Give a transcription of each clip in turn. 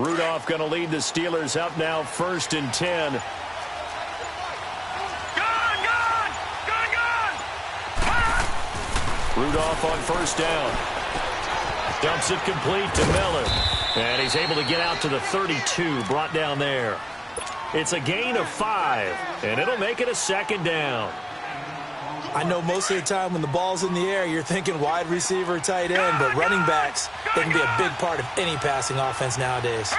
Rudolph going to lead the Steelers up now 1st and 10. Rudolph on 1st down. Dumps it complete to Miller. And he's able to get out to the 32, brought down there. It's a gain of 5, and it'll make it a 2nd down. I know most of the time when the ball's in the air, you're thinking wide receiver, tight end, but running backs, they can be a big part of any passing offense nowadays.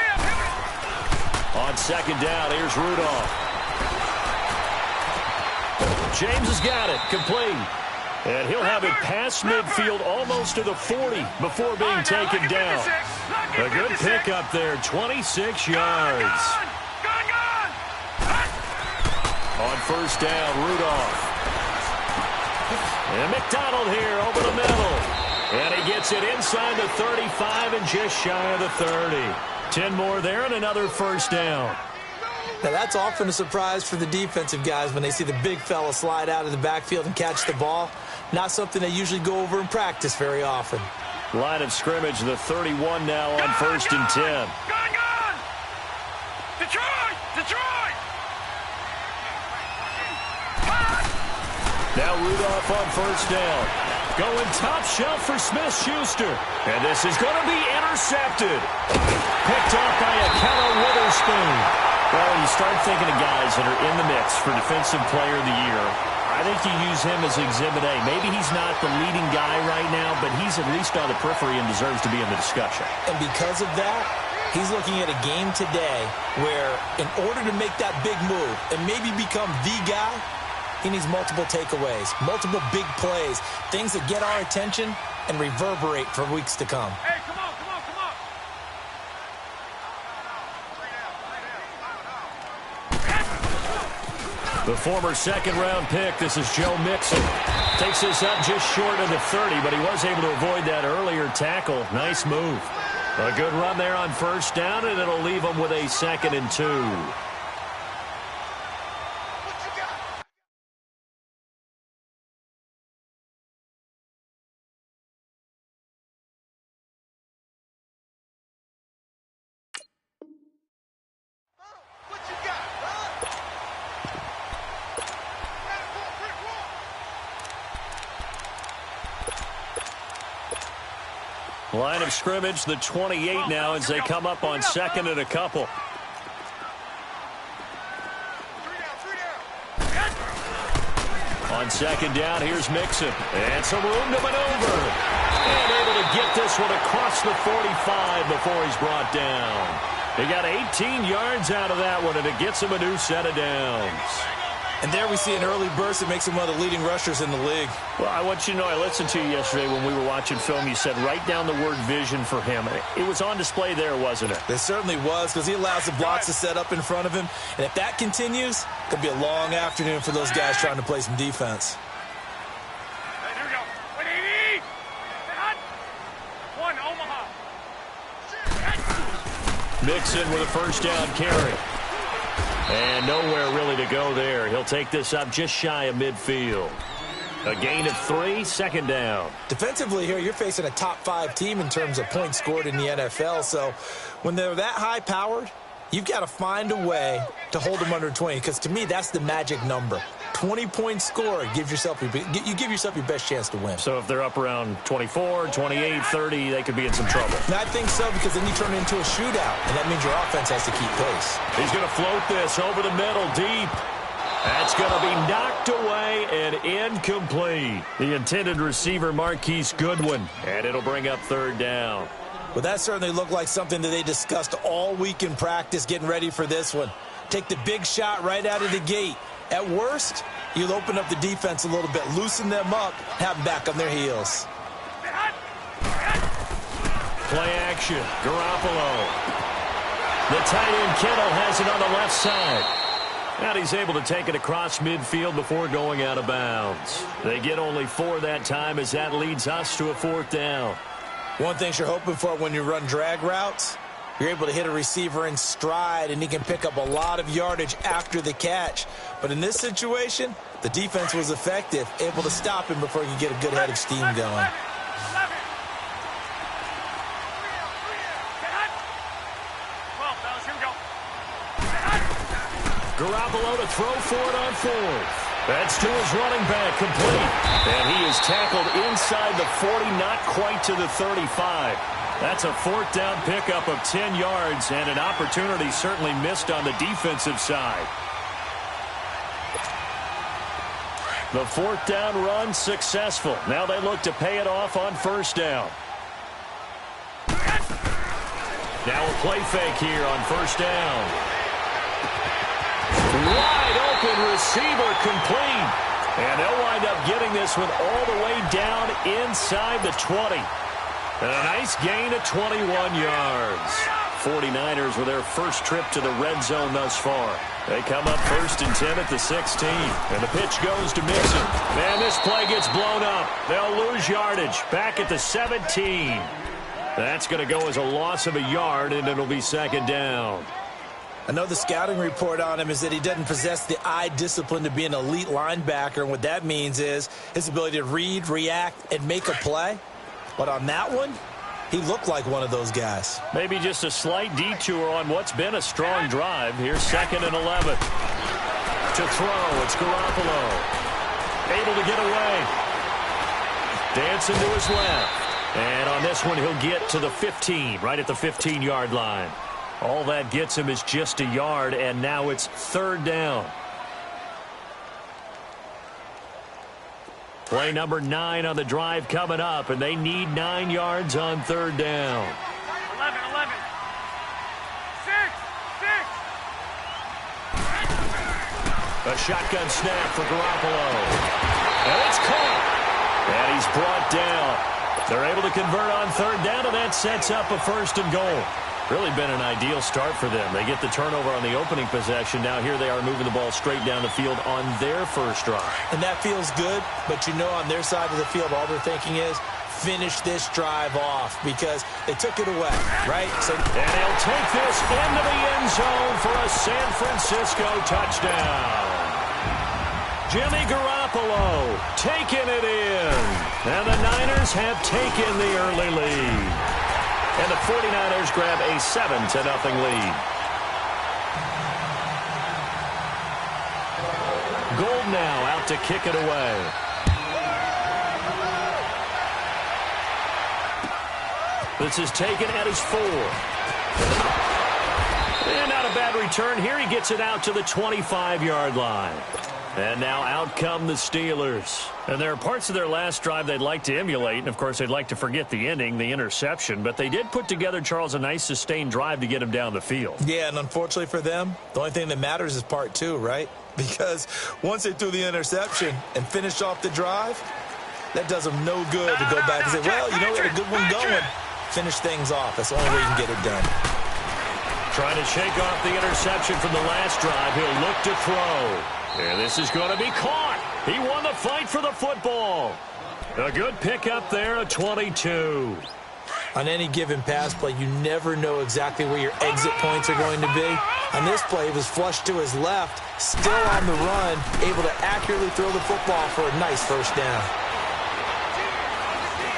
On 2nd down, here's Rudolph. James has got it, complete. And he'll have it past midfield almost to the 40 before being taken down. A good pickup there, 26 yards. On 1st down, Rudolph. And McDonald here over the middle. And he gets it inside the 35 and just shy of the 30. 10 more there and another 1st down. Now, that's often a surprise for the defensive guys when they see the big fella slide out of the backfield and catch the ball. Not something they usually go over in practice very often. Line of scrimmage, the 31 now on 1st and 10. Detroit! Now Rudolph on 1st down. Going top shelf for Smith-Schuster. And this is going to be intercepted. Picked off by Akello Witherspoon. Well, when you start thinking of guys that are in the mix for Defensive Player of the Year, I think you use him as Exhibit A. Maybe he's not the leading guy right now, but he's at least on the periphery and deserves to be in the discussion. And because of that, he's looking at a game today where in order to make that big move and maybe become the guy, he needs multiple takeaways, multiple big plays, things that get our attention and reverberate for weeks to come. Hey, come on. The former 2nd-round pick, this is Joe Mixon. Takes this up just short of the 30, but he was able to avoid that earlier tackle. Nice move. A good run there on 1st down, and it'll leave him with a 2nd and 2. Line of scrimmage, the 28 now as they come up on 2nd and a couple. On 2nd down, here's Mixon. And some room to maneuver. And able to get this one across the 45 before he's brought down. He got 18 yards out of that one, and it gets him a new set of downs. And there we see an early burst that makes him one of the leading rushers in the league. Well, I want you to know, I listened to you yesterday when we were watching film. You said write down the word vision for him. It was on display there, wasn't it? It certainly was, because he allows the blocks to set up in front of him. And if that continues, it could be a long afternoon for those guys trying to play some defense. Hey, here we go. Wait, Amy! One, Omaha. Mixon with a 1st down carry. And nowhere really to go there. He'll take this up just shy of midfield. A gain of 3, 2nd down. Defensively here, you're facing a top-5 team in terms of points scored in the NFL. So when they're that high-powered, you've got to find a way to hold them under 20. Because to me, that's the magic number. 20-point score, you give yourself your best chance to win. So if they're up around 24, 28, 30, they could be in some trouble. And I think so, because then you turn it into a shootout, and that means your offense has to keep pace. He's going to float this over the middle deep. That's going to be knocked away and incomplete. The intended receiver, Marquise Goodwin, and it'll bring up 3rd down. Well, that certainly looked like something that they discussed all week in practice, getting ready for this one. Take the big shot right out of the gate. At worst, you'll open up the defense a little bit, loosen them up, have them back on their heels. Play action, Garoppolo. The tight end Kittle has it on the left side. And he's able to take it across midfield before going out of bounds. They get only 4 that time as that leads us to a 4th down. One thing you're hoping for when you run drag routes, you're able to hit a receiver in stride, and he can pick up a lot of yardage after the catch. But in this situation, the defense was effective, able to stop him before he could get a good head of steam going. Garoppolo to throw for it on fourth. That's to his running back, complete. And he is tackled inside the 40, not quite to the 35. That's a fourth down pickup of 10 yards, and an opportunity certainly missed on the defensive side. The fourth down run successful. Now they look to pay it off on first down. Now a play fake here on first down. Wide open receiver, complete. And they'll wind up getting this one all the way down inside the 20. And a nice gain of 21 yards. 49ers with their first trip to the red zone thus far. They come up 1st and 10 at the 16. And the pitch goes to Mixon. Man, this play gets blown up. They'll lose yardage. Back at the 17. That's going to go as a loss of a yard, and it'll be second down. I know the scouting report on him is that he doesn't possess the eye discipline to be an elite linebacker. And what that means is his ability to read, react, and make a play. But on that one, he looked like one of those guys. Maybe just a slight detour on what's been a strong drive. Here's 2nd and 11. To throw, it's Garoppolo. Able to get away. Dancing to his left. And on this one, he'll get to the 15, right at the 15-yard line. All that gets him is just a yard, and now it's 3rd down. Play number 9 on the drive coming up, and they need 9 yards on 3rd down. 11, 11. 6, 6. A shotgun snap for Garoppolo. And it's caught. And he's brought down. They're able to convert on 3rd down, and that sets up a 1st and goal. Really been an ideal start for them. They get the turnover on the opening possession. Now here they are moving the ball straight down the field on their first drive. And that feels good, but you know on their side of the field, all they're thinking is finish this drive off because they took it away, right? So, and they'll take this into the end zone for a San Francisco touchdown. Jimmy Garoppolo taking it in. And the Niners have taken the early lead. And the 49ers grab a 7-0 lead. Gold now out to kick it away. This is taken at his 4. And not a bad return here. He gets it out to the 25-yard line. And now out come the Steelers. And there are parts of their last drive they'd like to emulate. And, of course, they'd like to forget the ending, the interception. But they did put together, Charles, a nice sustained drive to get him down the field. Yeah, and unfortunately for them, the only thing that matters is part 2, right? Because once they threw the interception and finished off the drive, that does them no good to go back and say, well, you know, we had a good one going. Finish things off. That's the only way you can get it done. Trying to shake off the interception from the last drive. He'll look to throw. And this is going to be caught. He won the fight for the football. A good pickup there, a 22. On any given pass play, you never know exactly where your exit points are going to be. On this play, he was flushed to his left, still on the run, able to accurately throw the football for a nice first down.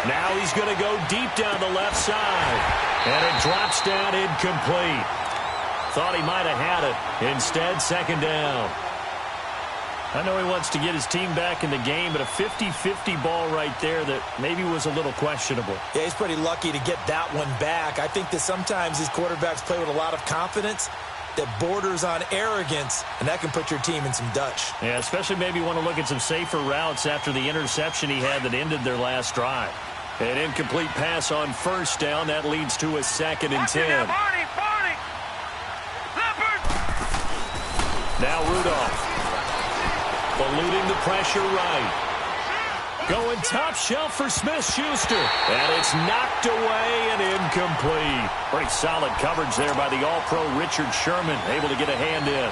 Now he's going to go deep down the left side. And it drops down incomplete. Thought he might have had it. Instead, 2nd down. I know he wants to get his team back in the game, but a 50-50 ball right there that maybe was a little questionable. Yeah, he's pretty lucky to get that one back. I think that sometimes these quarterbacks play with a lot of confidence that borders on arrogance, and that can put your team in some Dutch. Yeah, especially maybe want to look at some safer routes after the interception he had that ended their last drive. An incomplete pass on first down. That leads to a 2nd and 10. Now Rudolph. Eluding the pressure right. Going top shelf for Smith-Schuster. And it's knocked away and incomplete. Pretty solid coverage there by the All-Pro Richard Sherman. Able to get a hand in.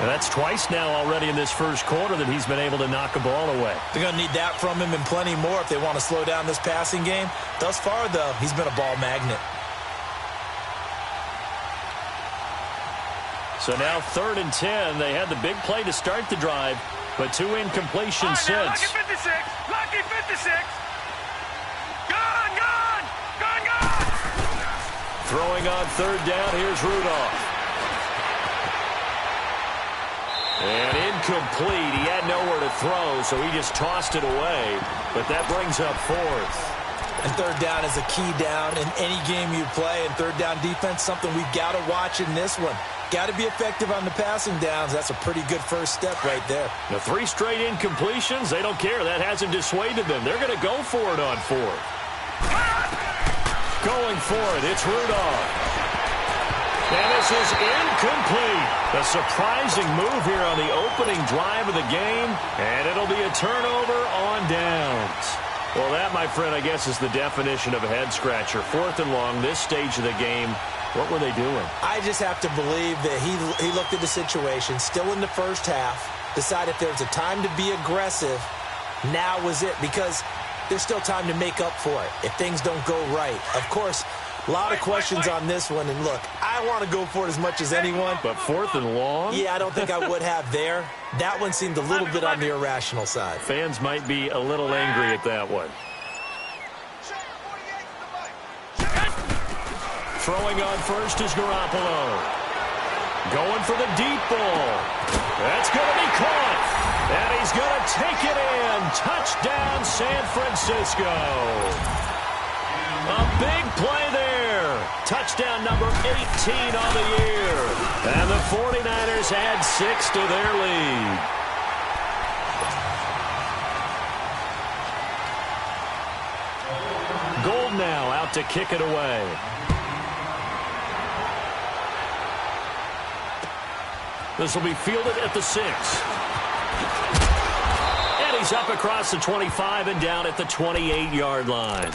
And that's twice now already in this first quarter that he's been able to knock a ball away. They're going to need that from him and plenty more if they want to slow down this passing game. Thus far, though, he's been a ball magnet. So now 3rd and 10. They had the big play to start the drive, but 2 incompletions since. Lucky 56. Lucky 56. Gone, gone, gone, gone. Throwing on 3rd down, here's Rudolph. And incomplete. He had nowhere to throw, so he just tossed it away. But that brings up fourth. And third down is a key down in any game you play. And third down defense, something we've got to watch in this one. Got to be effective on the passing downs. That's a pretty good first step right there. The 3 straight incompletions, they don't care. That hasn't dissuaded them. They're going to go for it on fourth. Going for it, it's Rudolph. And this is incomplete. A surprising move here on the opening drive of the game. And it'll be a turnover on downs. Well, that, my friend, I guess is the definition of a head-scratcher. 4th and long, this stage of the game. What were they doing? I just have to believe that he looked at the situation, still in the first half, decided if there was a time to be aggressive, now was it. Because there's still time to make up for it if things don't go right. Of course, a lot of questions on this one, and look, I want to go for it as much as anyone. But 4th and long? Yeah, I don't think I would have there. That one seemed a little bit on the irrational side. Fans might be a little angry at that one. Throwing on first is Garoppolo. Going for the deep ball. That's going to be caught. And he's going to take it in. Touchdown, San Francisco. A big play there. Touchdown number 18 on the year. And the 49ers add 6 to their lead. Gold now out to kick it away. This will be fielded at the 6. And he's up across the 25 and down at the 28-yard line.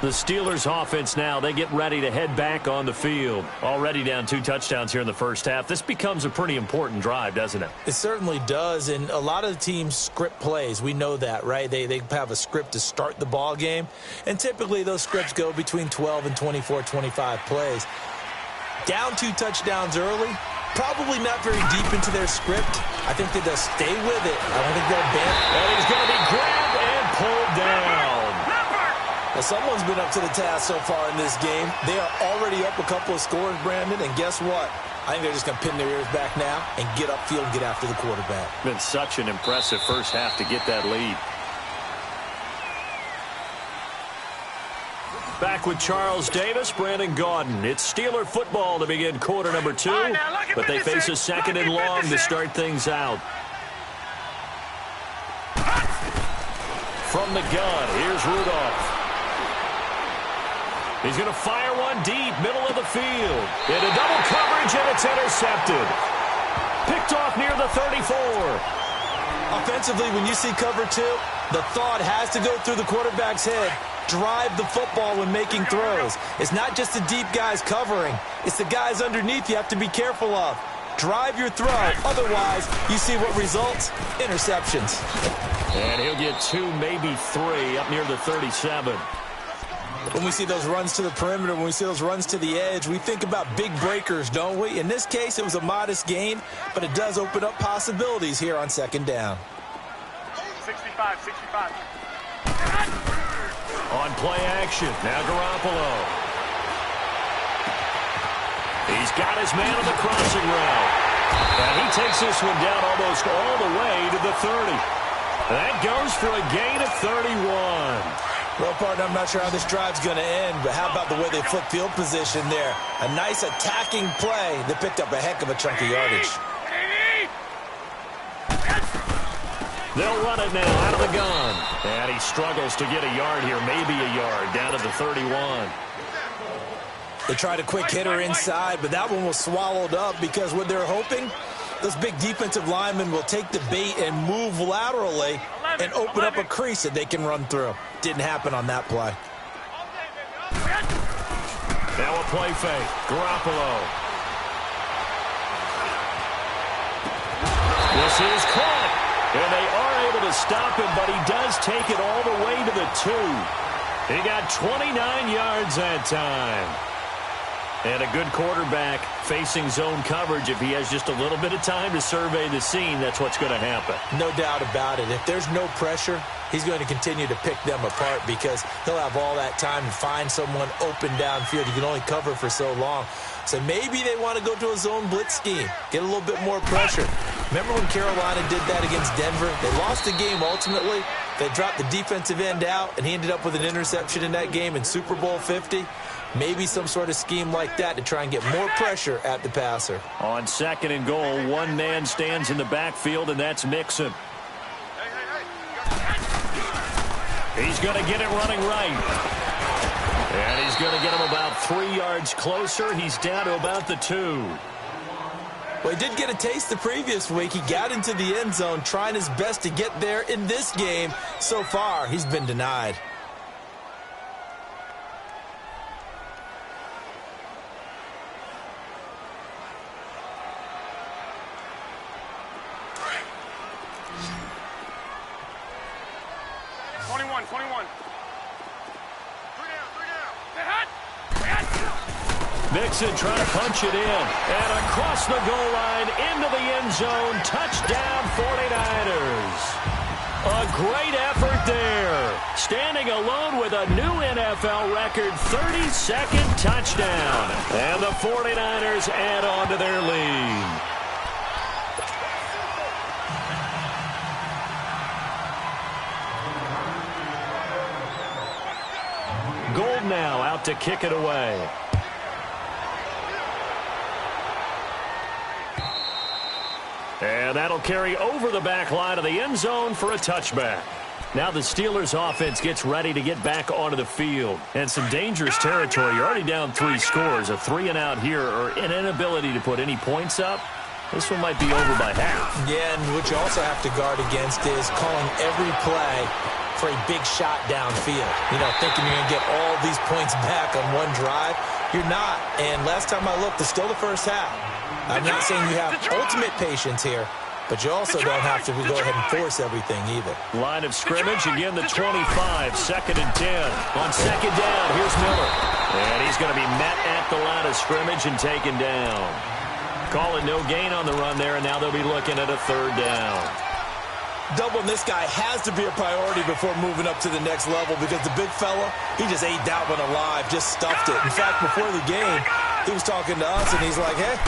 The Steelers offense now, they get ready to head back on the field. Already down 2 touchdowns here in the first half. This becomes a pretty important drive, doesn't it? It certainly does, and a lot of the teams script plays. We know that, right? They have a script to start the ball game, and typically those scripts go between 12 and 24, 25 plays. Down 2 touchdowns early, probably not very deep into their script. I think they'll stay with it. I don't think they'll abandon. And he's going to be grabbed and pulled down. Well, someone's been up to the task so far in this game. They are already up a couple of scores, Brandon, and guess what? I think they're just going to pin their ears back now and get upfield and get after the quarterback. Been such an impressive first half to get that lead. Back with Charles Davis, Brandon Gaudin. It's Steeler football to begin quarter number 2, but they face a 2nd and long to start things out. From the gun, here's Rudolph. He's going to fire one deep, middle of the field. Into double coverage, and it's intercepted. Picked off near the 34. Offensively, when you see cover 2, the thought has to go through the quarterback's head. Drive the football when making throws. It's not just the deep guys covering. It's the guys underneath you have to be careful of. Drive your throw. Otherwise, you see what results? Interceptions. And he'll get 2, maybe 3 up near the 37. When we see those runs to the perimeter, when we see those runs to the edge, we think about big breakers, don't we? In this case, it was a modest gain, but it does open up possibilities here on 2nd down. 65. On play action, now Garoppolo. He's got his man on the crossing route. And he takes this one down almost all the way to the 30. That goes for a gain of 31. Well, partner, I'm not sure how this drive's going to end, but how about the way they flip field position there? A nice attacking play that picked up a heck of a chunk of yardage. They'll run it now out of the gun. And he struggles to get a yard here, maybe a yard, down to the 31. They tried a quick hitter inside, but that one was swallowed up because what they're hoping, those big defensive linemen will take the bait and move laterally and open up a crease that they can run through. Didn't happen on that play. Now a play fake. Garoppolo. This is caught. And they are able to stop him, but he does take it all the way to the 2. He got 29 yards that time. And a good quarterback facing zone coverage, if he has just a little bit of time to survey the scene, that's what's going to happen. No doubt about it. If there's no pressure, he's going to continue to pick them apart because he'll have all that time to find someone open downfield. You can only cover for so long. So maybe they want to go to a zone blitz scheme, get a little bit more pressure. Remember when Carolina did that against Denver? They lost the game ultimately. They dropped the defensive end out, and he ended up with an interception in that game in Super Bowl 50. Maybe some sort of scheme like that to try and get more pressure at the passer. On 2nd and goal, one man stands in the backfield, and that's Mixon. He's going to get it running right. And he's going to get him about 3 yards closer. He's down to about the 2. Well, he did get a taste the previous week. He got into the end zone trying his best to get there in this game. So far, he's been denied. Mixon trying to punch it in. And across the goal line into the end zone. Touchdown 49ers. A great effort there. Standing alone with a new NFL record 32nd touchdown. And the 49ers add on to their lead. Gold now out to kick it away. And that'll carry over the back line of the end zone for a touchback. Now the Steelers offense gets ready to get back onto the field. And some dangerous territory. You're already down 3 scores. A 3-and-out here or an inability to put any points up. This one might be over by half. Yeah, and what you also have to guard against is calling every play for a big shot downfield. You know, thinking you're going to get all these points back on one drive. You're not. And last time I looked, it's still the first half. I'm not saying you have ultimate patience here, but you also don't have to go ahead and force everything either. Line of scrimmage, again the 25, 2nd and 10. On 2nd down, here's Miller. And he's going to be met at the line of scrimmage and taken down. Calling no gain on the run there, and now they'll be looking at a 3rd down. Doubling this guy has to be a priority before moving up to the next level because the big fella, he just ate that one alive, just stuffed it. In fact, before the game, he was talking to us, and he's like, hey,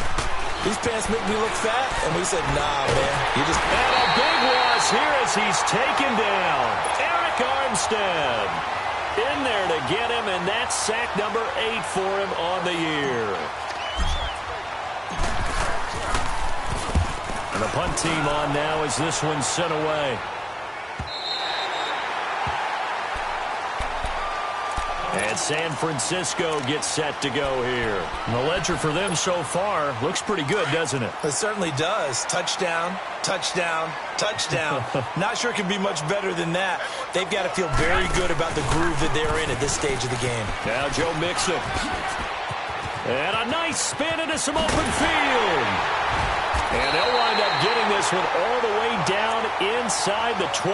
these pants make me look fat. And we said, nah, man. You just... And a big loss here as he's taken down. Eric Armstead in there to get him, and that's sack number 8 for him on the year. And the punt team on now as this one's sent away. And San Francisco gets set to go here. And the ledger for them so far looks pretty good, doesn't it? It certainly does. Touchdown, touchdown, touchdown. Not sure it can be much better than that. They've got to feel very good about the groove that they're in at this stage of the game. Now Joe Mixon. And a nice spin into some open field. And they'll wind up getting this one all the way down inside the 20.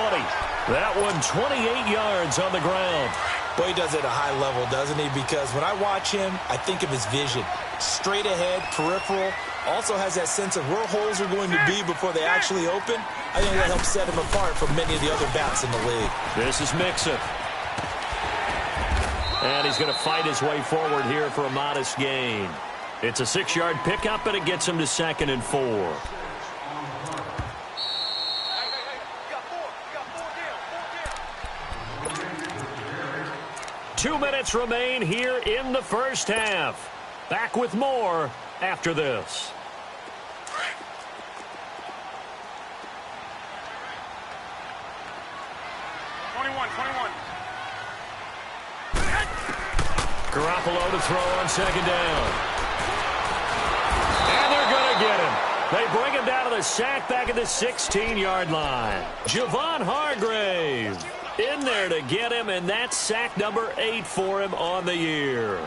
That one 28 yards on the ground. Boy, he does it at a high level, doesn't he? Because when I watch him, I think of his vision. Straight ahead, peripheral. Also has that sense of where holes are going to be before they actually open. I think that helps set him apart from many of the other backs in the league. This is Mixon. And he's going to fight his way forward here for a modest gain. It's a 6-yard pickup, and it gets him to 2nd and 4. Two minutes remain here in the first half. Back with more after this. Garoppolo to throw on 2nd down. And they're going to get him. They bring him down to the sack back at the 16-yard line. Javon Hargrave in there to get him, and that's sack number 8 for him on the year.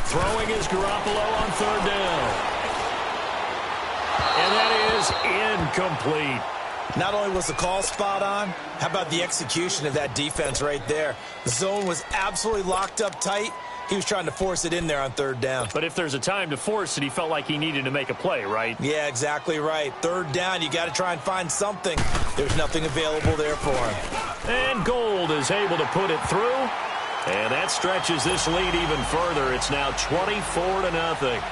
Throwing is Garoppolo on 3rd down. And that is incomplete. Not only was the call spot on, how about the execution of that defense right there? The zone was absolutely locked up tight. He was trying to force it in there on third down. But if there's a time to force it, he felt like he needed to make a play, right? Yeah, exactly right. Third down, you got to try and find something. There's nothing available there for him. And Gold is able to put it through. And that stretches this lead even further. It's now 24-0.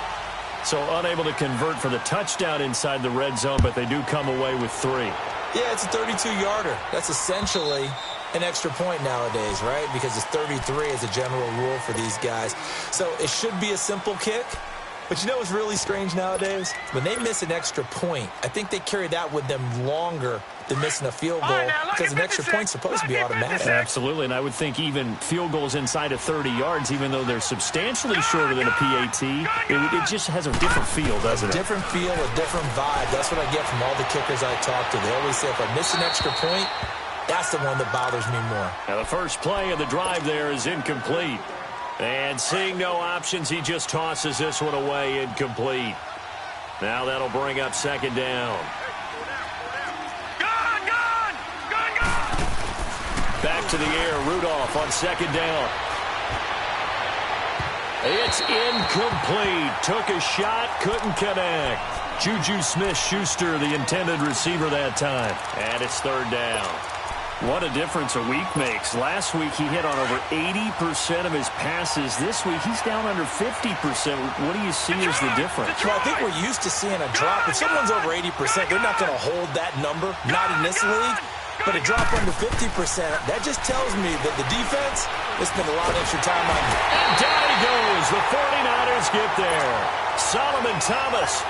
So unable to convert for the touchdown inside the red zone, but they do come away with 3. Yeah, it's a 32-yarder. That's essentially an extra point nowadays, right? Because it's 33 as a general rule for these guys. So it should be a simple kick. But you know what's really strange nowadays? When they miss an extra point, I think they carry that with them longer than missing a field goal because an extra point's supposed to be automatic. Absolutely, and I would think even field goals inside of 30 yards, even though they're substantially shorter than a PAT, it just has a different feel, doesn't it? A different feel, a different vibe. That's what I get from all the kickers I talk to. They always say if I miss an extra point, that's the one that bothers me more. Now the first play of the drive there is incomplete. And seeing no options, he just tosses this one away, incomplete. Now that'll bring up second down. Back to the air, Rudolph on second down. It's incomplete. Took a shot, couldn't connect. Juju Smith-Schuster, the intended receiver that time. And it's third down. What a difference a week makes. Last week he hit on over 80% of his passes. This week he's down under 50%. What do you see as the difference? Well, I think we're used to seeing a drop. If someone's over 80%, they're not going to hold that number, not in this league. But a drop under 50%, that just tells me that the defense has spent a lot of extra time on it. And down he goes. The 49ers get there. Solomon Thomas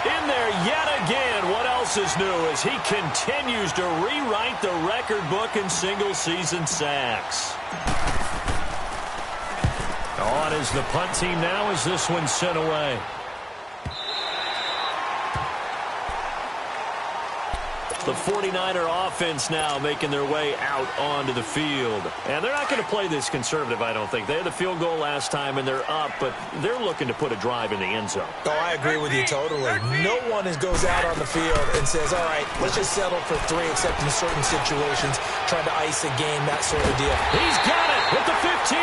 in there yet again. What else is new as he continues to rewrite the record book in single-season sacks. On is the punt team now as this one's sent away. The 49er offense now making their way out onto the field. And they're not going to play this conservative, I don't think. They had the field goal last time, and they're up, but they're looking to put a drive in the end zone. Oh, I agree with you totally. No one goes out on the field and says, all right, let's just settle for 3, except in certain situations, trying to ice a game, that sort of deal. He's got it with the 15.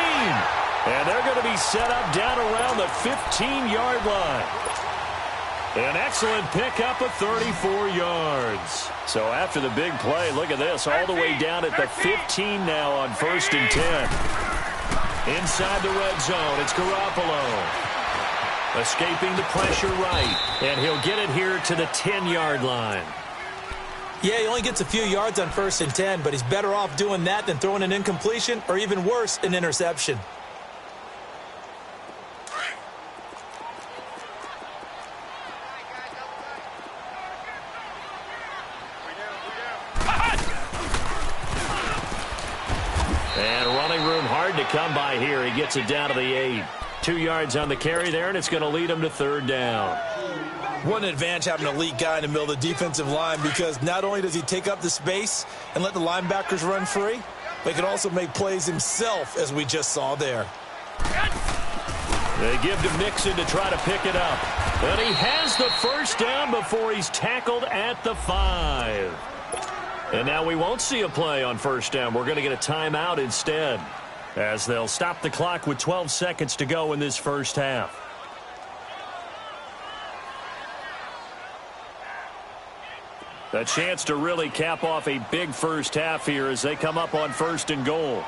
And they're going to be set up down around the 15-yard line. An excellent pickup of 34 yards. So after the big play, look at this, all the way down at the 15 now on 1st and 10. Inside the red zone, it's Garoppolo. Escaping the pressure right, and he'll get it here to the 10-yard line. Yeah, he only gets a few yards on 1st and 10, but he's better off doing that than throwing an incompletion, or even worse, an interception. To come by here. He gets it down to the 8. 2 yards on the carry there, and it's going to lead him to third down. What an advantage having an elite guy in the middle of the defensive line, because not only does he take up the space and let the linebackers run free, but he can also make plays himself, as we just saw there. They give to Mixon to try to pick it up. But he has the first down before he's tackled at the 5. And now we won't see a play on first down. We're going to get a timeout instead, as they'll stop the clock with 12 seconds to go in this first half. A chance to really cap off a big first half here as they come up on 1st and goal.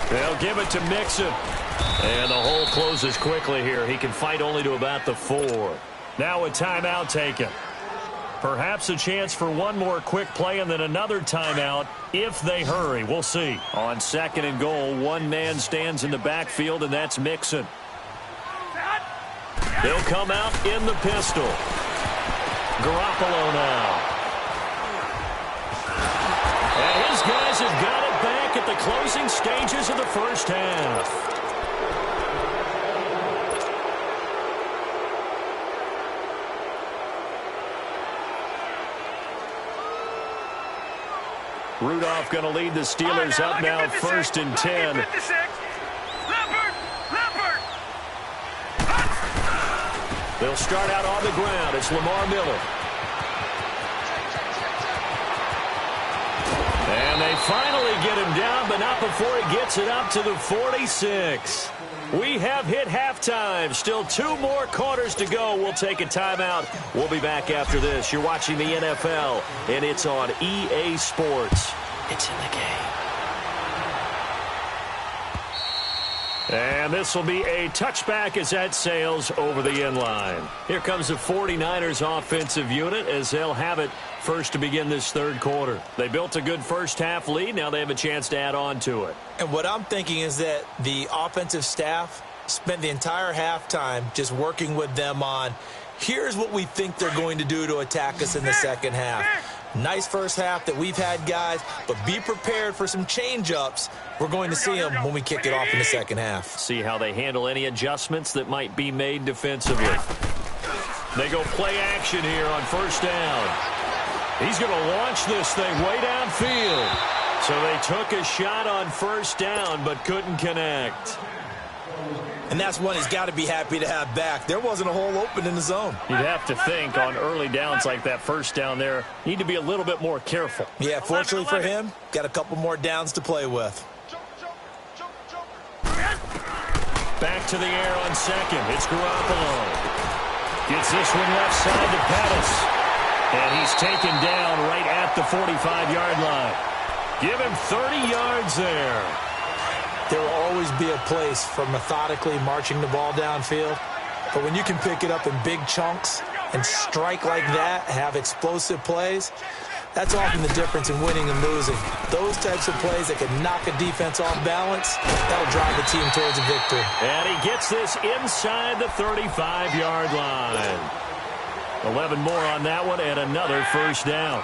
They'll give it to Mixon. And the hole closes quickly here. He can fight only to about the 4. Now a timeout taken. Perhaps a chance for one more quick play and then another timeout if they hurry. We'll see. On 2nd and goal, one man stands in the backfield, and that's Mixon. They'll come out in the pistol. Garoppolo now. And his guys have got it back at the closing stages of the first half. Rudolph going to lead the Steelers up now, 1st and 10. They'll start out on the ground. It's Lamar Miller. And they finally get him down, but not before he gets it up to the 46. We have hit halftime. Still 2 more quarters to go. We'll take a timeout. We'll be back after this. You're watching the NFL, and it's on EA Sports. It's in the game. And this will be a touchback as that sails over the end line. Here comes the 49ers offensive unit as they'll have it first to begin this third quarter. They built a good first half lead. Now they have a chance to add on to it. And what I'm thinking is that the offensive staff spent the entire halftime just working with them on, here's what we think they're going to do to attack us in the second half. Nice first half that we've had, guys, but be prepared for some change-ups. We're going to see them when we kick it off in the second half. See how they handle any adjustments that might be made defensively. They go play action here on first down. He's going to launch this thing way downfield. So they took a shot on first down but couldn't connect. And that's one he's got to be happy to have back. There wasn't a hole open in the zone. You'd have to think on early downs like that first down there, you need to be a little bit more careful. Yeah, fortunately for him, got a couple more downs to play with. Back to the air on second. It's Garoppolo. Gets this one left side to Pettis. And he's taken down right at the 45-yard line. Give him 30 yards there. There will always be a place for methodically marching the ball downfield. But when you can pick it up in big chunks and strike like that, have explosive plays, that's often the difference in winning and losing. Those types of plays that can knock a defense off balance, that'll drive the team towards a victory. And he gets this inside the 35-yard line. 11 more on that one and another first down.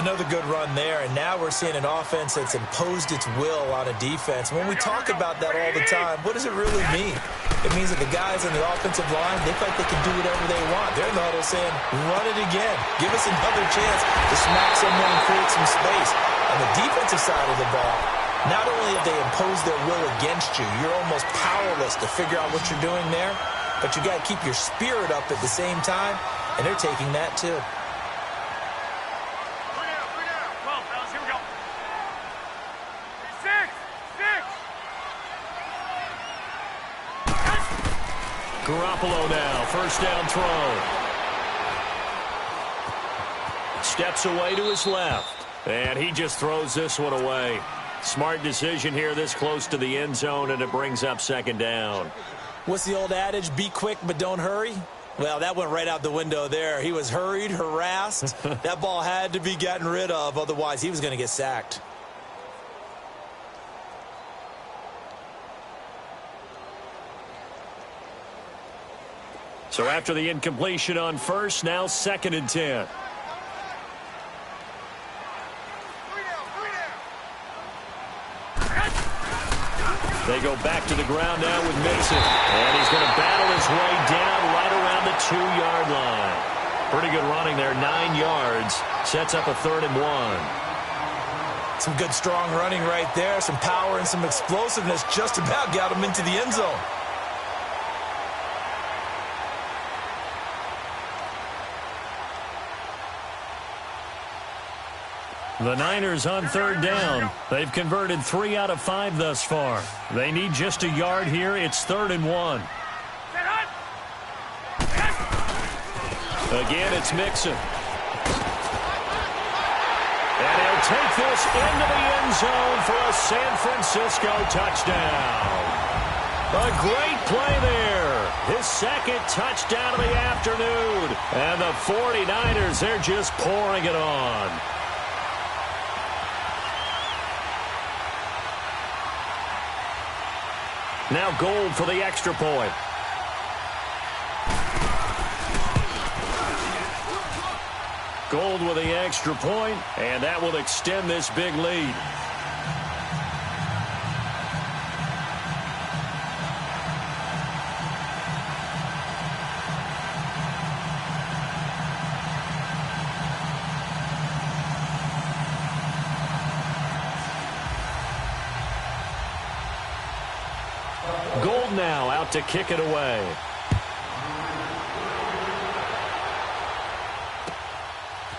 Another good run there, and now we're seeing an offense that's imposed its will on a defense. When we talk about that all the time, what does it really mean? It means that the guys on the offensive line, they feel like they can do whatever they want. They're in the huddle saying, run it again. Give us another chance to smack someone and create some space. On the defensive side of the ball, not only have they imposed their will against you, you're almost powerless to figure out what you're doing there, but you got to keep your spirit up at the same time, and they're taking that too. Garoppolo now, first down throw. Steps away to his left, and he just throws this one away. Smart decision here this close to the end zone, and it brings up second down. What's the old adage, be quick but don't hurry? Well, that went right out the window there. He was hurried, harassed. That ball had to be gotten rid of, otherwise he was going to get sacked. So after the incompletion on first, now second and 10. They go back to the ground now with Mixon. And he's going to battle his way down right around the 2-yard line. Pretty good running there, 9 yards. Sets up a 3rd and 1. Some good strong running right there. Some power and some explosiveness just about got him into the end zone. The Niners on 3rd down. They've converted 3 out of 5 thus far. They need just a yard here. It's 3rd and 1. Again, it's Mixon. And he'll take this into the end zone for a San Francisco touchdown. A great play there. His second touchdown of the afternoon. And the 49ers, they're just pouring it on. Now Gold for the extra point. Gold with the extra point, and that will extend this big lead. Gold now out to kick it away.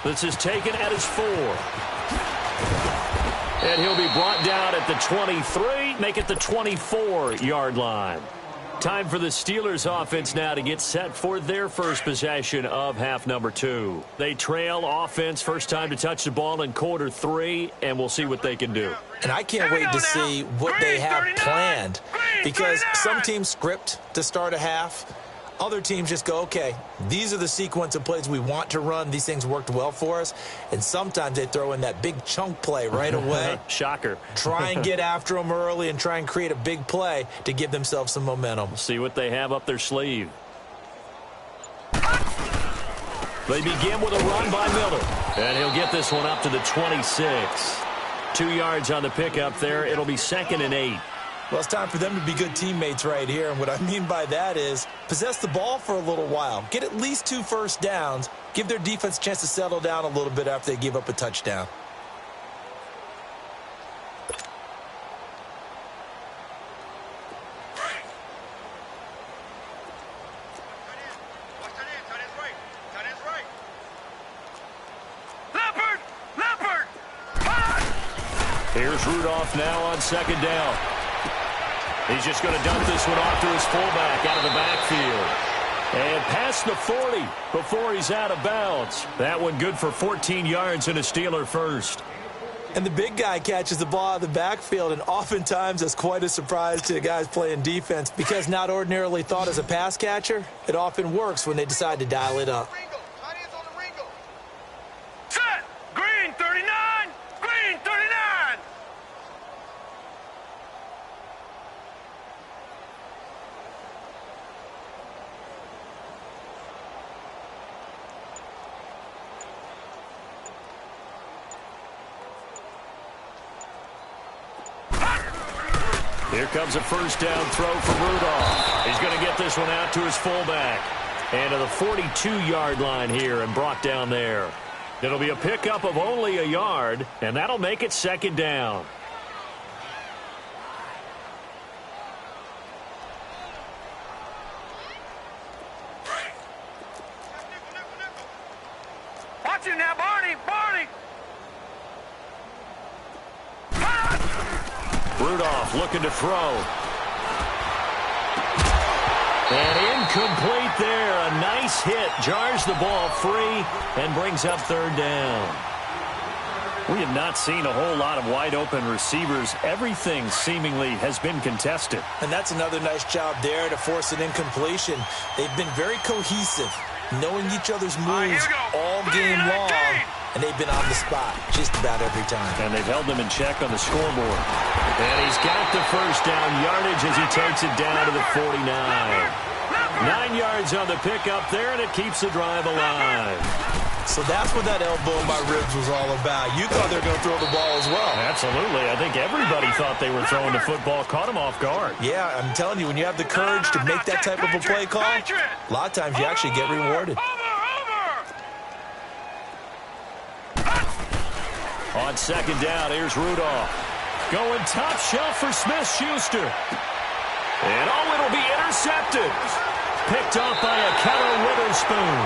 This is taken at his 4. And he'll be brought down at the 23, make it the 24-yard line. Time for the Steelers offense now to get set for their first possession of half number 2. They trail offense first time to touch the ball in quarter 3, and we'll see what they can do. And I can't wait to see what they have planned, because some teams script to start a half. Other teams just go, okay, these are the sequence of plays we want to run. These things worked well for us. And sometimes they throw in that big chunk play right away. Shocker. Try and get after them early and try and create a big play to give themselves some momentum. We'll see what they have up their sleeve. They begin with a run by Miller. And he'll get this one up to the 26. 2 yards on the pickup there. It'll be 2nd and 8. Well, it's time for them to be good teammates right here. And what I mean by that is possess the ball for a little while. Get at least 2 first downs. Give their defense a chance to settle down a little bit after they give up a touchdown. Here's Rudolph now on 2nd down. He's just going to dump this one off to his fullback out of the backfield. And past the 40 before he's out of bounds. That one good for 14 yards and a Steeler first. And the big guy catches the ball out of the backfield, and oftentimes that's quite a surprise to the guys playing defense, because not ordinarily thought as a pass catcher, it often works when they decide to dial it up. Set! Green 39! Green 39! Here comes a first down throw for Rudolph. He's going to get this one out to his fullback. And to the 42-yard line here and brought down there. It'll be a pickup of only a yard, and that'll make it 2nd down. Watch him now, Barney! Barney! Rudolph looking to throw. And incomplete there. A nice hit. Jars the ball free and brings up 3rd down. We have not seen a whole lot of wide-open receivers. Everything seemingly has been contested. And that's another nice job there to force an incompletion. They've been very cohesive, knowing each other's moves all game long, and they've been on the spot just about every time. And they've held them in check on the scoreboard. And he's got the first down yardage as he takes it down to the 49. 9 yards on the pickup there, and it keeps the drive alive. So that's what that elbow in my ribs was all about. You thought they were going to throw the ball as well. Absolutely. I think everybody thought they were throwing the football, caught him off guard. Yeah, I'm telling you, when you have the courage to make that type of a play call, a lot of times you actually get rewarded. On 2nd down, here's Rudolph. Going top shelf for Smith-Schuster. And it'll be intercepted. Picked off by a Keller Witherspoon.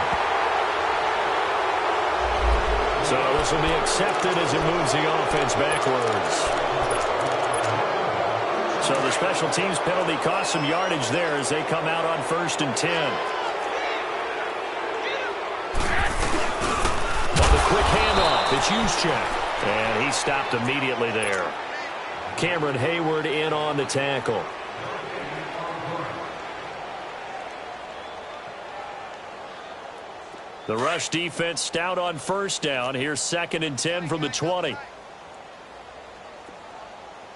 So this will be accepted as it moves the offense backwards. So the special teams penalty cost some yardage there as they come out on 1st and 10. On the quick handoff, it's Juszczyk. And he stopped immediately there. Cameron Hayward in on the tackle. The rush defense stout on 1st down. Here's 2nd and 10 from the 20.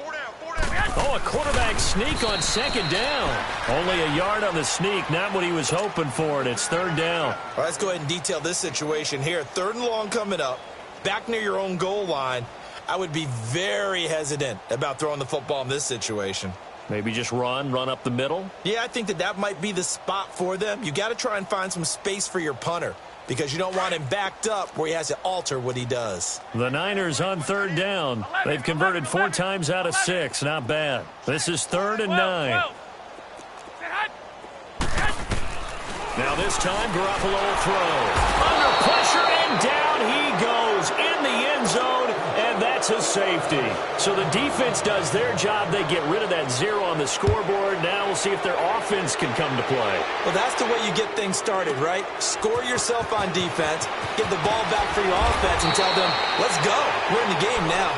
Oh, a quarterback sneak on 2nd down. Only a yard on the sneak, not what he was hoping for, and it's 3rd down. All right, let's go ahead and detail this situation here. 3rd and long coming up, back near your own goal line. I would be very hesitant about throwing the football in this situation. Maybe just run up the middle? Yeah, I think that might be the spot for them. You got to try and find some space for your punter, because you don't want him backed up where he has to alter what he does. The Niners on 3rd down. They've converted 4 times out of 6. Not bad. This is 3rd and 9. Now this time, Garoppolo will throw. Under pressure, and down he That's a safety. So the defense does their job. They get rid of that 0 on the scoreboard. Now we'll see if their offense can come to play. Well, that's the way you get things started, right? Score yourself on defense, get the ball back for your offense, and tell them, let's go. We're in the game now.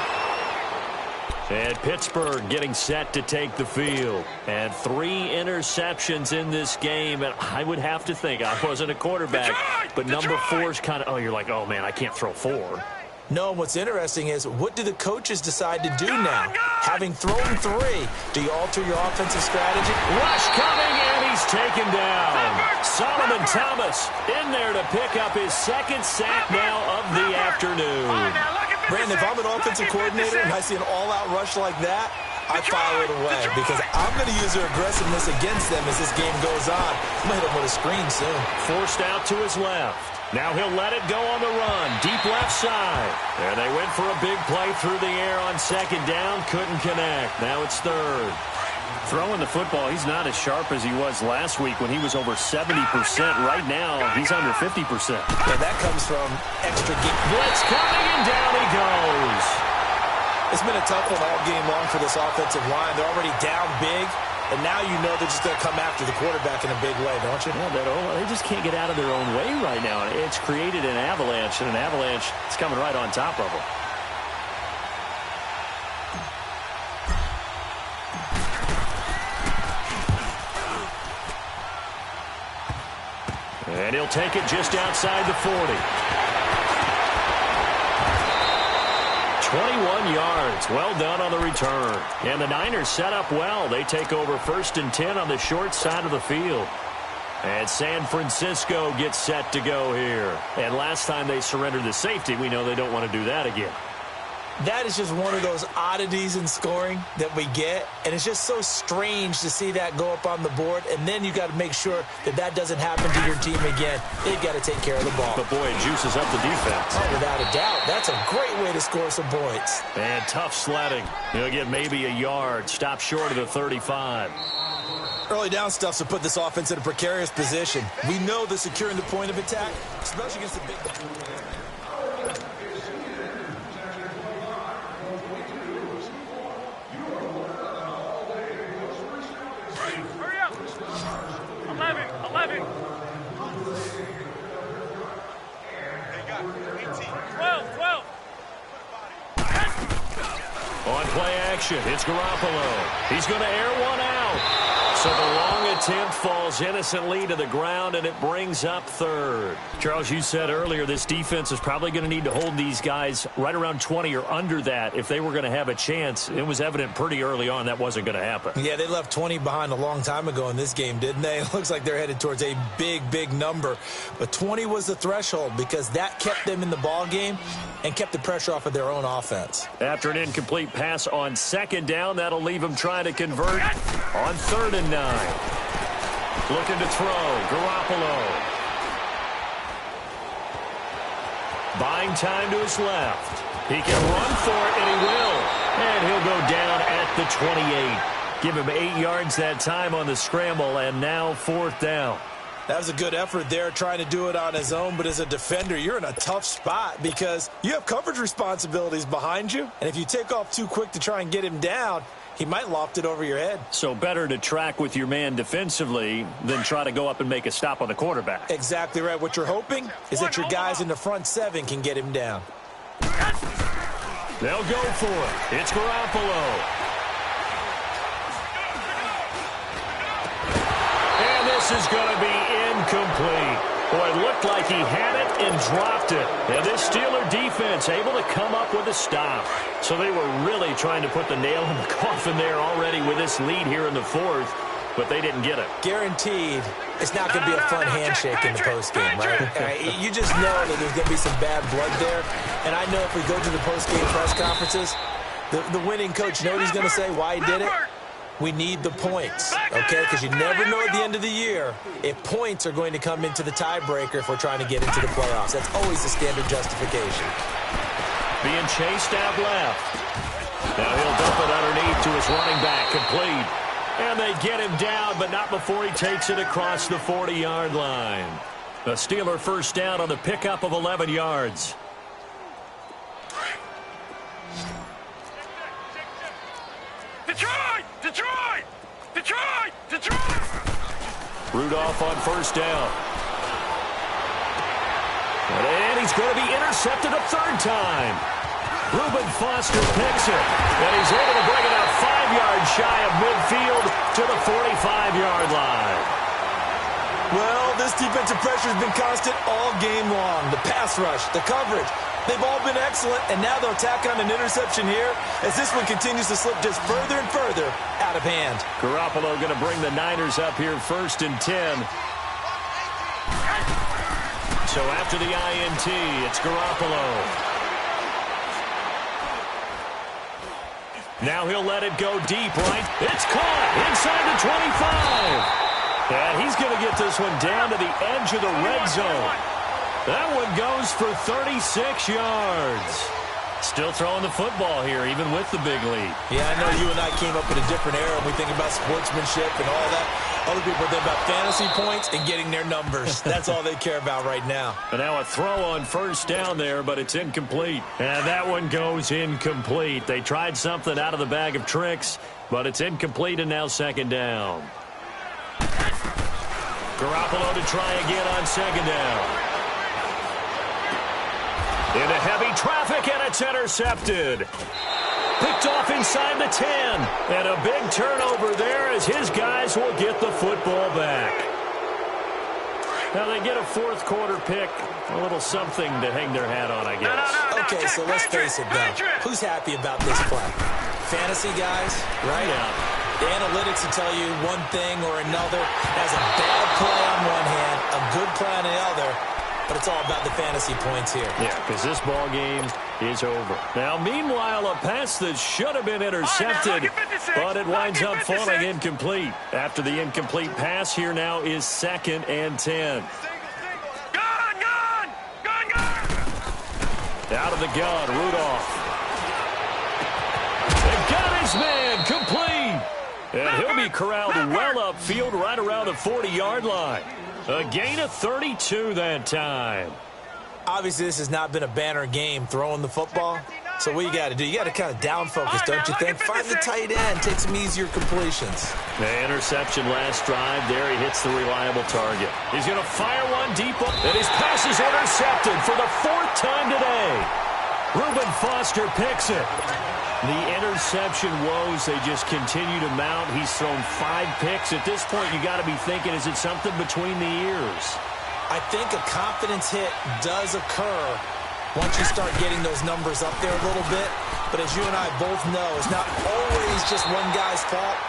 And Pittsburgh getting set to take the field. And 3 interceptions in this game. And I would have to think, I wasn't a quarterback, but number 4 is kind of, oh, you're like, oh, man, I can't throw 4. No, what's interesting is, what do the coaches decide to do now? Having thrown 3, do you alter your offensive strategy? Rush coming, and he's taken down. Solomon Thomas in there to pick up his 2nd sack now of the afternoon. Brandon, if I'm an offensive coordinator and I see an all-out rush like that, I file it away because I'm going to use their aggressiveness against them as this game goes on. I'm going to hit them with a screen soon. Forced out to his left. Now he'll let it go on the run. Deep left side. And they went for a big play through the air on 2nd down. Couldn't connect. Now it's 3rd. Throwing the football, he's not as sharp as he was last week when he was over 70%. Right now, he's under 50%. And that comes from extra geek. Blitz coming, and down he goes. It's been a tough one all game long for this offensive line. They're already down big, and now you know they're just going to come after the quarterback in a big way, don't you? Yeah, they just can't get out of their own way right now. It's created an avalanche, and an avalanche is coming right on top of them. And he'll take it just outside the 40. 21 yards. Well done on the return. And the Niners set up well. They take over 1st and 10 on the short side of the field. And San Francisco gets set to go here. And last time they surrendered the safety, we know they don't want to do that again. That is just one of those oddities in scoring that we get, and it's just so strange to see that go up on the board, and then you got to make sure that that doesn't happen to your team again. They've got to take care of the ball. But, boy, it juices up the defense. Oh, without a doubt. That's a great way to score some points. And tough sledding. He'll get maybe a yard. Stop short of the 35. Early down stuff to put this offense in a precarious position. We know they're securing the point of attack, especially against the big... On play action, it's Garoppolo. He's going to air one out. So the long attempt falls innocently to the ground, and it brings up 3rd. Charles, you said earlier this defense is probably going to need to hold these guys right around 20 or under that if they were going to have a chance. It was evident pretty early on that wasn't going to happen. Yeah, they left 20 behind a long time ago in this game, didn't they? It looks like they're headed towards a big, big number. But 20 was the threshold because that kept them in the ball game and kept the pressure off of their own offense. After an incomplete pass on 2nd down, that'll leave them trying to convert on 3rd and 9. Looking to throw. Garoppolo. Buying time to his left. He can run for it, and he will. And he'll go down at the 28. Give him 8 yards that time on the scramble, and now 4th down. That was a good effort there, trying to do it on his own. But as a defender, you're in a tough spot because you have coverage responsibilities behind you. And if you take off too quick to try and get him down, he might loft it over your head. So better to track with your man defensively than try to go up and make a stop on the quarterback. Exactly right. What you're hoping is that your guys in the front 7 can get him down. They'll go for it. It's Garoppolo. And this is going to be incomplete. Boy, it looked like he had it and dropped it. And this Steeler defense able to come up with a stop. So they were really trying to put the nail in the coffin there already with this lead here in the 4th, but they didn't get it. Guaranteed it's not going to be a fun handshake in the postgame, right? You just know that there's going to be some bad blood there. And I know if we go to the postgame press conferences, the winning coach, you know what he's going to say, why he did it? We need the points, okay? Because you never know at the end of the year if points are going to come into the tiebreaker if we're trying to get into the playoffs. That's always the standard justification. Being chased out left. Now he'll dump it underneath to his running back, complete. And they get him down, but not before he takes it across the 40-yard line. The Steeler first down on the pickup of 11 yards. Detroit! Detroit! Detroit! Detroit! Rudolph on first down. And he's going to be intercepted a third time. Reuben Foster picks it. And he's able to bring it out 5 yards shy of midfield to the 45-yard line. Well, this defensive pressure has been constant all game long. The pass rush, the coverage, they've all been excellent, and now they'll tack on an interception here as this one continues to slip just further and further out of hand. Garoppolo going to bring the Niners up here 1st and 10. So after the INT, it's Garoppolo. Now he'll let it go deep, right? It's caught inside the 25. And he's going to get this one down to the edge of the red zone. That one goes for 36 yards. Still throwing the football here, even with the big lead. Yeah, I know you and I came up in a different era when we think about sportsmanship and all that. Other people think about fantasy points and getting their numbers. That's all they care about right now. And now a throw on first down there, but it's incomplete. And that one goes incomplete. They tried something out of the bag of tricks, but it's incomplete, and now 2nd down. Garoppolo to try again on 2nd down. Into heavy traffic, and it's intercepted. Picked off inside the 10. And a big turnover there as his guys will get the football back. Now they get a 4th quarter pick. A little something to hang their hat on, I guess. Okay, so let's face it, though. Who's happy about this play? Fantasy guys, right? Yeah. The analytics will tell you one thing or another. As a bad play on one hand, a good play on the other. But it's all about the fantasy points here. Yeah, because this ball game is over. Now, meanwhile, a pass that should have been intercepted, but it winds up falling incomplete. After the incomplete pass, here now is 2nd and 10. Gun! Out of the gun, Rudolph. They got his man, complete. And he'll be corralled well upfield right around the 40-yard line. A gain of 32 that time. Obviously, this has not been a banner game throwing the football. So what you got to do, you got to kind of down focus, don't you think? Find the tight end, take some easier completions. The interception last drive there. He hits the reliable target. He's going to fire one deep, and his pass is intercepted for the 4th time today. Reuben Foster picks it. The interception woes, they just continue to mount. He's thrown 5 picks. At this point, you got to be thinking, is it something between the ears? I think a confidence hit does occur once you start getting those numbers up there a little bit. But as you and I both know, it's not always just one guy's fault.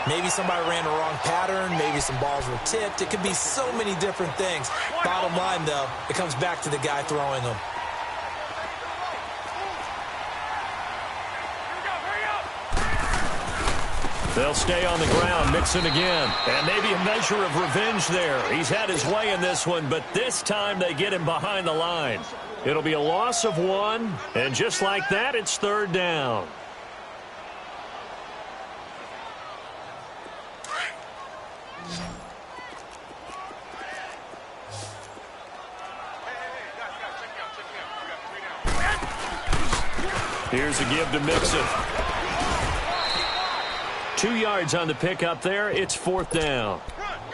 Maybe somebody ran the wrong pattern. Maybe some balls were tipped. It could be so many different things. Bottom line, though, it comes back to the guy throwing them. They'll stay on the ground, Mixon again. And maybe a measure of revenge there. He's had his way in this one, but this time they get him behind the line. It'll be a loss of 1, and just like that, it's 3rd down. Here's a give to Mixon. 2 yards on the pickup there. It's 4th down.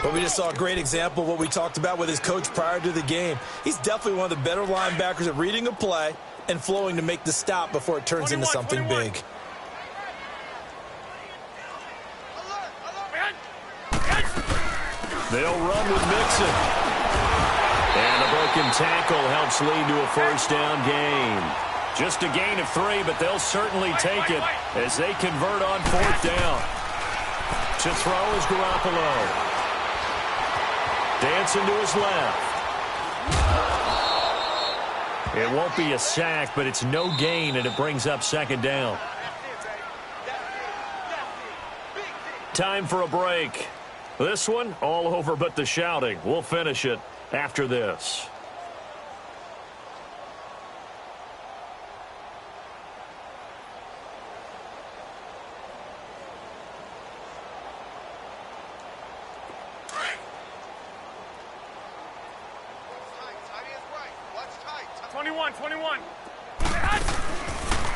But we just saw a great example of what we talked about with his coach prior to the game. He's definitely one of the better linebackers at reading a play and flowing to make the stop before it turns into something big. They'll run with Mixon. And a broken tackle helps lead to a 1st down gain. Just a gain of 3, but they'll certainly take it as they convert on 4th down. To throw is Garoppolo. Dancing to his left. It won't be a sack, but it's no gain, and it brings up 2nd down. Time for a break. This one, all over but the shouting. We'll finish it after this.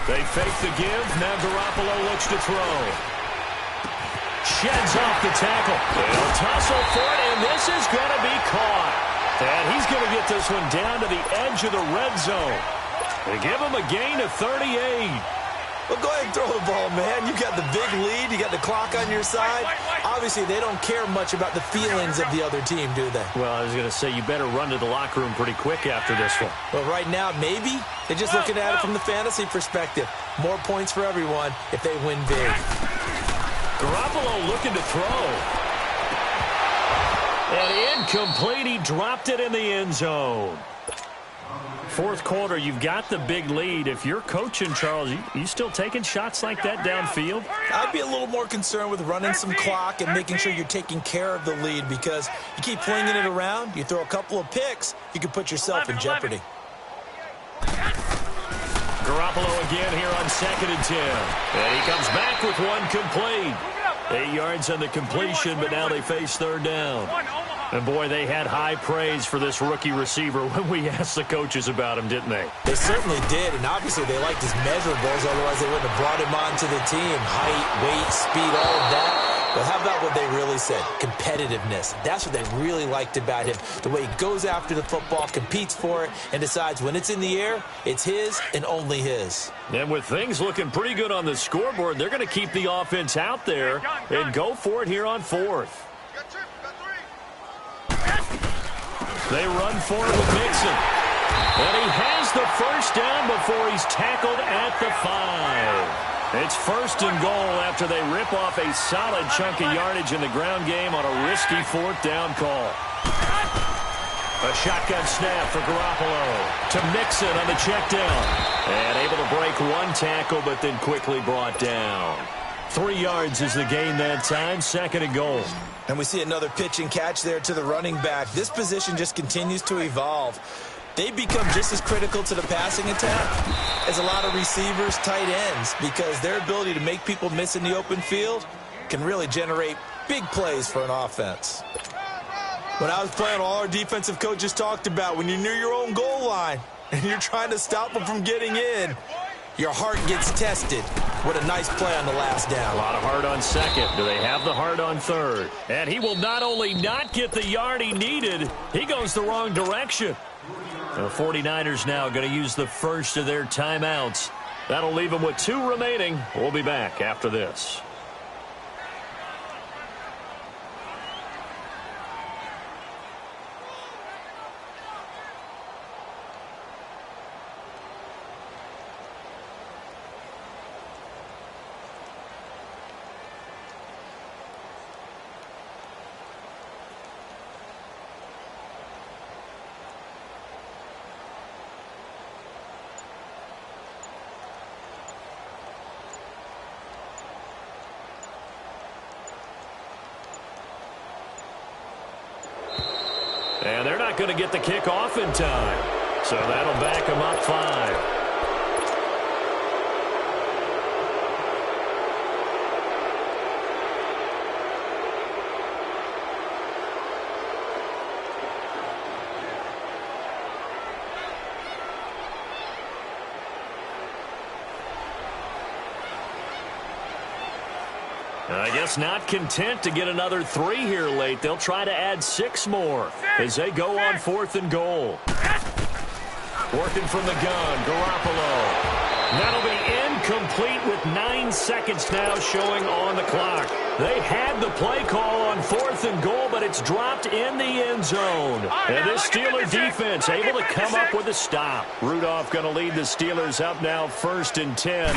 They fake the give. Now Garoppolo looks to throw. sheds off the tackle. They'll tussle for it, and this is going to be caught. And he's going to get this one down to the edge of the red zone. They give him a gain of 38. Well, go ahead and throw the ball, man. You got the big lead. You got the clock on your side. Obviously, they don't care much about the feelings of the other team, do they? Well, I was going to say, you better run to the locker room pretty quick after this one. Well, right now, maybe. They're just looking at it from the fantasy perspective. More points for everyone if they win big. Garoppolo looking to throw. And incomplete. He dropped it in the end zone. Fourth quarter, you've got the big lead. If you're coaching, Charles, you still taking shots like that downfield? I'd be a little more concerned with running some clock and making sure you're taking care of the lead, because you keep flinging it around, you throw a couple of picks, you can put yourself in jeopardy. Garoppolo again here on 2nd and 10. And he comes back with one complete. 8 yards on the completion, but now they face third down. And, boy, they had high praise for this rookie receiver when we asked the coaches about him, didn't they? They certainly did, and obviously they liked his measurables. Otherwise, they wouldn't have brought him onto the team. Height, weight, speed, all of that. But how about what they really said? Competitiveness. That's what they really liked about him. The way he goes after the football, competes for it, and decides when it's in the air, it's his and only his. And with things looking pretty good on the scoreboard, they're going to keep the offense out there and go for it here on 4th. They run for it with Mixon. And he has the first down before he's tackled at the 5. It's 1st and goal after they rip off a solid chunk of yardage in the ground game on a risky 4th down call. A shotgun snap for Garoppolo to Mixon on the check down. And able to break one tackle, but then quickly brought down. 3 yards is the gain that time, 2nd and goal. And we see another pitch and catch there to the running back. This position just continues to evolve. They become just as critical to the passing attack as a lot of receivers, tight ends, because their ability to make people miss in the open field can really generate big plays for an offense. When I was playing, all our defensive coaches talked about when you're near your own goal line and you're trying to stop them from getting in, your heart gets tested. What a nice play on the last down. A lot of heart on 2nd. Do they have the heart on 3rd? And he will not only not get the yard he needed, he goes the wrong direction. The 49ers now going to use the first of their timeouts. That'll leave them with 2 remaining. We'll be back after this. And they're not going to get the kick off in time. So that'll back them up 5. I guess not content to get another 3 here late. They'll try to add 6 more as they go on 4th and goal. Working from the gun, Garoppolo. That'll be incomplete with 9 seconds now showing on the clock. They had the play call on 4th and goal, but it's dropped in the end zone. And this Steeler defense able to come up with a stop. Rudolph going to lead the Steelers up now 1st and 10.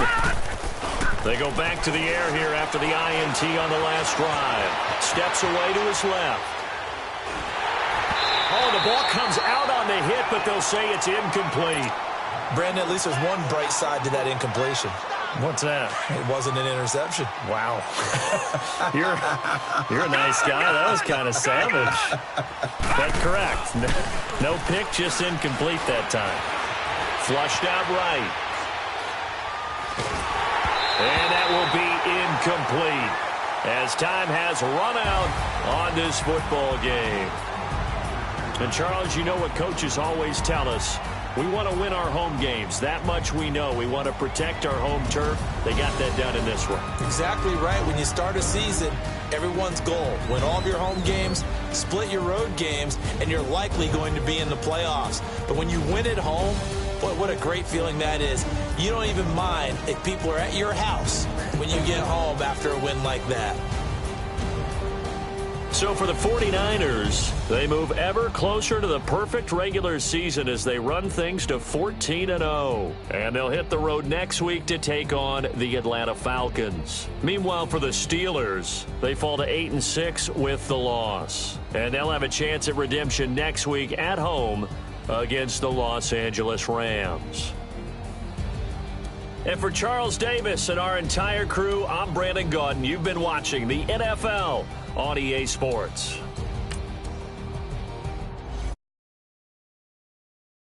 They go back to the air here after the INT on the last drive. Steps away to his left. Oh, the ball comes out on the hit, but they'll say it's incomplete. Brandon, at least there's one bright side to that incompletion. What's that? It wasn't an interception. Wow. You're a nice guy. That was kind of savage. But correct. No pick, just incomplete that time. Flushed out right. And that will be incomplete as time has run out on this football game. And, Charles, you know what coaches always tell us. We want to win our home games. That much we know. We want to protect our home turf. They got that done in this one. Exactly right. When you start a season, everyone's goal: win all of your home games, split your road games, and you're likely going to be in the playoffs. But when you win at home, what a great feeling that is. You don't even mind if people are at your house when you get home after a win like that. So for the 49ers, they move ever closer to the perfect regular season as they run things to 14-0. And they'll hit the road next week to take on the Atlanta Falcons. Meanwhile, for the Steelers, they fall to 8-6 with the loss. And they'll have a chance at redemption next week at home against the Los Angeles Rams. And for Charles Davis and our entire crew, I'm Brandon Gaudin. You've been watching the NFL on EA Sports.